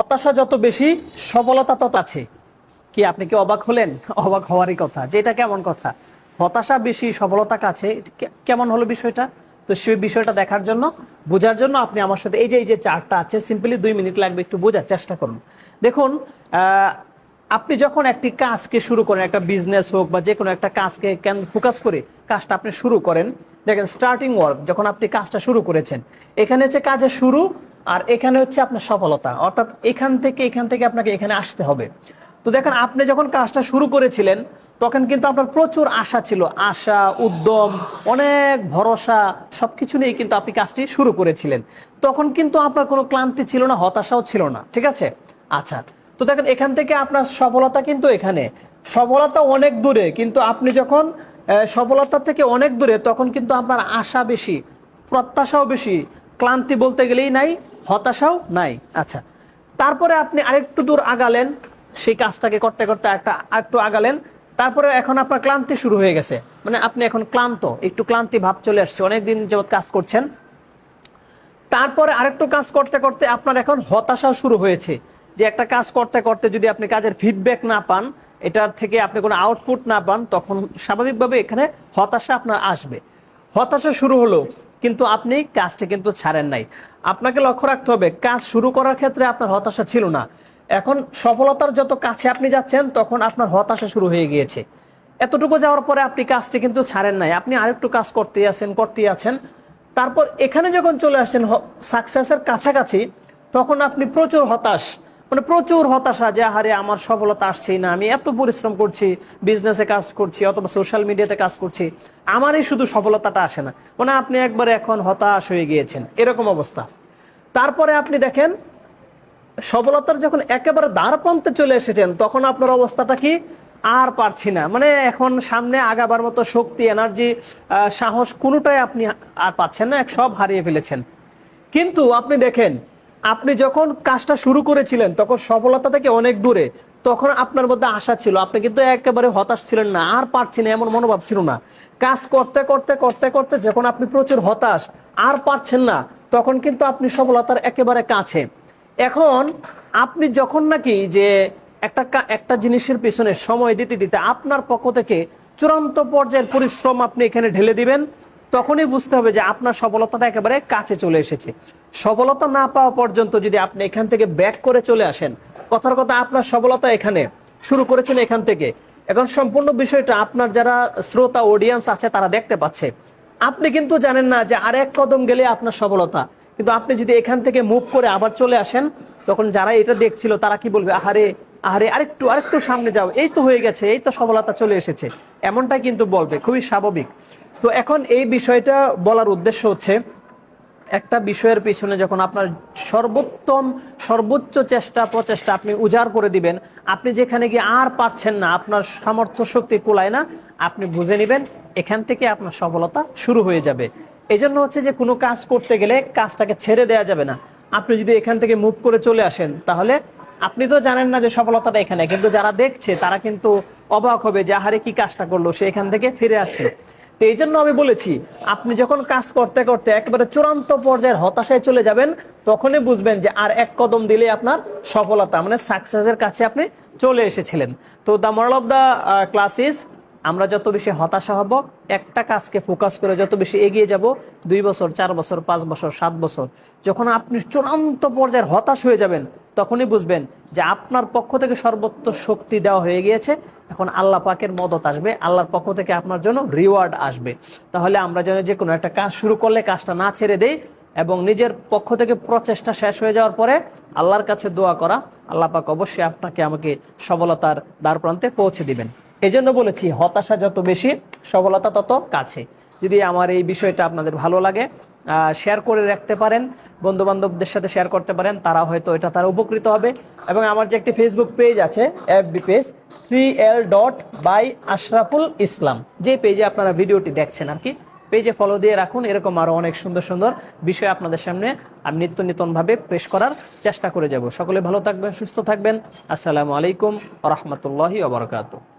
হতাশা যত বেশি সফলতা তত আছে। কি আপনি কি অবাক হলেন? অবাক হওয়ারই কথা, যে এটা কেমন কথা? হতাশা বেশি সফলতা কাছে, কেমন হলো বিষয়টা? তো সেই বিষয়টা দেখার জন্য, বোঝার জন্য আপনি আমার সাথে এই যে চার্টটা আছে, সিম্পলি 2 মিনিট লাগবে, একটু বোঝার চেষ্টা করুন। দেখুন, আপনি যখন একটি কাজকে শুরু করেন, একটা বিজনেস হোক বা যে কোনো একটা কাজকে ফোকাস করে কাজটা আপনি শুরু করেন, দেখেন স্টার্টিং ওয়ার্ক, যখন আপনি কাজটা শুরু করেছেন, এখানে হচ্ছে কাজের শুরু, আর এখানে হচ্ছে আপনার সফলতা। অর্থাৎ এখান থেকে আপনাকে এখানে আসতে হবে। তো দেখেন, আপনি যখন কাজটা শুরু করেছিলেন তখন কিন্তু আপনার প্রচুর আশা ছিল, আশা, উদ্যম, অনেক ভরসা, সবকিছু নিয়ে কিন্তু আপনি কাজটি শুরু করেছিলেন। তখন কিন্তু আপনার কোনো ক্লান্তি ছিল না, হতাশাও ছিল না, ঠিক আছে? আচ্ছা, তো দেখেন এখান থেকে আপনার সফলতা কিন্তু এখানে, সফলতা অনেক দূরে, কিন্তু আপনি যখন সফলতা থেকে অনেক দূরে, তখন কিন্তু আপনার আশা বেশি, প্রত্যাশাও বেশি, ক্লান্তি বলতে গেলেই নাই, হতাশাও নাই। আচ্ছা, তারপরে আপনি আরেকটু দূর আগালেন, সেই কাজটাকে করতে করতে একটু আগালেন, তারপরে এখন আপনার ক্লান্তি শুরু হয়ে গেছে, মানে আপনি এখন ক্লান্ত, একটু ক্লান্তি ভাব চলে আসছে, অনেকদিন যাবত কাজ করছেন। তারপরে আরেকটু কাজ করতে করতে আপনার এখন হতাশা শুরু হয়েছে, যে একটা কাজ করতে করতে যদি আপনি কাজের ফিডব্যাক না পান, এটার থেকে আপনি কোনো আউটপুট না পান, তখন স্বাভাবিকভাবে এখানে হতাশা আপনার আসবে। হতাশা শুরু হলো, কিন্তু আপনি কাজটি কিন্তু ছাড়েন নাই। আপনাকে লক্ষ্য রাখতে হবে, কাজ শুরু করার ক্ষেত্রে আপনার হতাশা ছিল না। এখন সফলতার যত কাছে আপনি যাচ্ছেন, তখন আপনার হতাশা শুরু হয়ে গিয়েছে। এতটুকু যাওয়ার পরে আপনি কাজটি কিন্তু ছাড়েন নাই, আপনি আরেকটু কাজ করতেই আছেন। তারপর এখানে যখন চলে আসছেন সাকসেসের কাছাকাছি, তখন আপনি প্রচুর হতাশ, মানে প্রচুর হতাশা, যে আরে আমার সফলতা আসছেই না, আমি এত পরিশ্রম করছি, বিজনেসে কাজ করছি অথবা সোশ্যাল মিডিয়াতে কাজ করছি, আমারই শুধু সফলতাটা আসে না, মানে আপনি একবারে এখন হতাশ হয়ে গিয়েছেন, এরকম অবস্থা। তারপরে আপনি দেখেন, সফলতার যখন একেবারে দ্বারপ্রান্তে চলে এসেছেন, তখন আপনার অবস্থাটা কি? আর পারছি না, মানে এখন সামনে আগাবার মতো শক্তি, এনার্জি, সাহস কোনোটাই আপনি আর পাচ্ছেন না, সব হারিয়ে ফেলেছেন। কিন্তু আপনি দেখেন, আপনি যখন কাজটা শুরু করেছিলেন তখন সফলতা থেকে অনেক দূরে, তখন আপনার মধ্যে আশা ছিল, আপনি কিন্তু একেবারে হতাশ ছিলেন না, আর পারছি না এমন মনোভাব ছিল না। কাজ করতে করতে করতে করতে যখন আপনি প্রচুর হতাশ, আর পারছেন না, তখন কিন্তু আপনি সফলতার একেবারে কাছে। এখন আপনি যখন নাকি যে একটা জিনিসের পিছনে সময় দিতে দিতে আপনার পক্ষ থেকে চূড়ান্ত পর্যায়ের পরিশ্রম আপনি এখানে ঢেলে দিবেন, তখনই বুঝতে হবে যে আপনার সফলতাটা একেবারে কাছে চলে এসেছে। সফলতা না পাওয়া পর্যন্ত যদি আপনি এখান থেকে ব্যাক করে চলে আসেন, কথার কথা আপনার সফলতা এখানে, শুরু করেছেন এখান থেকে, এখন সম্পূর্ণ বিষয়টা আপনার যারা শ্রোতা অডিয়েন্স আছে তারা দেখতে পাচ্ছে। আপনি কিন্তু জানেন না যে আরেক কদম গেলে আপনার সফলতা, কিন্তু আপনি যদি এখান থেকে মুভ করে আবার চলে আসেন, তখন যারা এটা দেখছিল তারা কি বলবে? আহারে আহারে, আরেকটু সামনে যাও, এই তো হয়ে গেছে, এই তো সফলতা চলে এসেছে, এমনটাই কিন্তু বলবে, খুবই স্বাভাবিক। তো এখন এই বিষয়টা বলার উদ্দেশ্য হচ্ছে, একটা বিষয়ের পিছনে যখন আপনার সর্বোচ্চ প্রচেষ্টা আপনি উজাড় করে দিবেন, আপনি যেখানে গিয়ে আর পারছেন না, আপনার সামর্থ্য শক্তি কুলায় না, আপনি বুঝে নেবেন এখান থেকে আপনার সফলতা শুরু হয়ে যাবে। এই জন্য হচ্ছে যে কোনো কাজ করতে গেলে কাজটাকে ছেড়ে দেওয়া যাবে না। আপনি যদি এখান থেকে মুভ করে চলে আসেন, তাহলে আপনি তো জানেন না যে সফলতাটা এখানে, কিন্তু যারা দেখছে তারা কিন্তু অবাক হবে যে আহারে কি কাজটা করলো, সে এখান থেকে ফিরে আসলো। তো এই জন্য আমি বলেছি, আপনি যখন কাজ করতে করতে একেবারে চূড়ান্ত পর্যায়ের হতাশায় চলে যাবেন, তখনই বুঝবেন যে আর এক কদম দিলে আপনার সফলতা, মানে সাকসেসের কাছে আপনি চলে এসেছিলেন। তো the moral of the class is, আমরা যত বেশি হতাশা হব, একটা কাজকে ফোকাস করে যত বেশি এগিয়ে যাব, 2 বছর, 4 বছর, 5 বছর, 7 বছর, যখন আপনি চূড়ান্ত পর্যায়ের হতাশ হয়ে যাবেন, তখনই বুঝবেন যে আপনার পক্ষ থেকে সর্বোচ্চ শক্তি দেওয়া হয়ে গিয়েছে। এখন আল্লাহ পাকের মদত আসবে, আল্লাহর পক্ষ থেকে আপনার জন্য রিওয়ার্ড আসবে। তাহলে আমরা যেন যে কোনো একটা কাজ শুরু করলে কাজটা না ছেড়ে দেই, এবং নিজের পক্ষ থেকে প্রচেষ্টা শেষ হয়ে যাওয়ার পরে আল্লাহর কাছে দোয়া করা, আল্লাহ পাক অবশ্যই আপনাকে আমাকে সফলতার দ্বার প্রান্তে পৌঁছে দিবেন। এই জন্য বলেছি, হতাশা যত বেশি, সফলতা তত কাছে। যদি আমার এই বিষয়টা আপনাদের ভালো লাগে, শেয়ার করে রাখতে পারেন, বন্ধু বান্ধবদের সাথে শেয়ার করতে পারেন, তারা হয়তো এটা তারা উপকৃত হবে। এবং আমার যে একটি ফেসবুক পেজ আছে, FB page 3L.by Ashraful Islam, যে পেজে আপনারা ভিডিওটি দেখছেন আর কি, পেজে ফলো দিয়ে রাখুন। এরকম আরো অনেক সুন্দর সুন্দর বিষয় আপনাদের সামনে আমি নিত্য নতুন ভাবে পেশ করার চেষ্টা করে যাব। সকলে ভালো থাকবেন, সুস্থ থাকবেন। আসসালামু আলাইকুম ওয়া রাহমাতুল্লাহি ওয়া বারাকাতুহু।